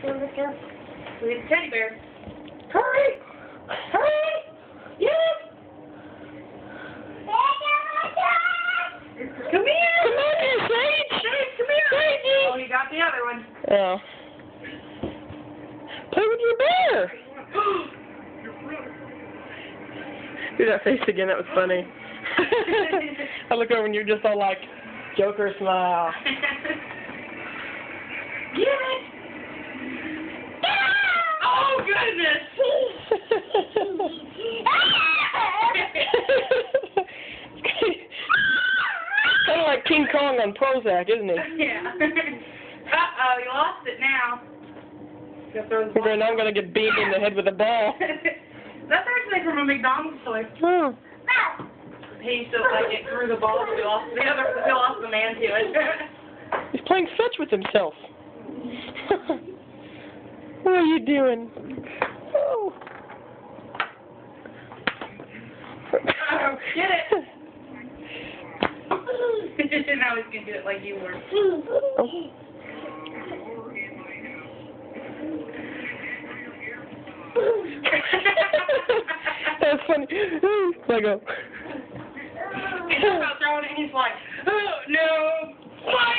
Look at the teddy bear. Hurry! Hurry! Yes! Come here! Come on here, Sage! Sage, come here! Sage! Oh, you got the other one. Oh. Play with your bear! Do that face again, that was funny. I look over and you're just all like, Joker smile. Get it! Oh, goodness! Kind of like King Kong on Prozac, isn't he? Yeah. Uh-oh, you lost it now. And I'm going to get beamed in the head with a ball. That's actually from a McDonald's toy. Oh. He used to like it through the ball, so we lost the man to it. He's playing fetch with himself. What are you doing? Oh. Oh, get it! Now he's gonna do it like you were. Oh. That's funny. Lego. He's about throwing it and he's like, oh no! Fire!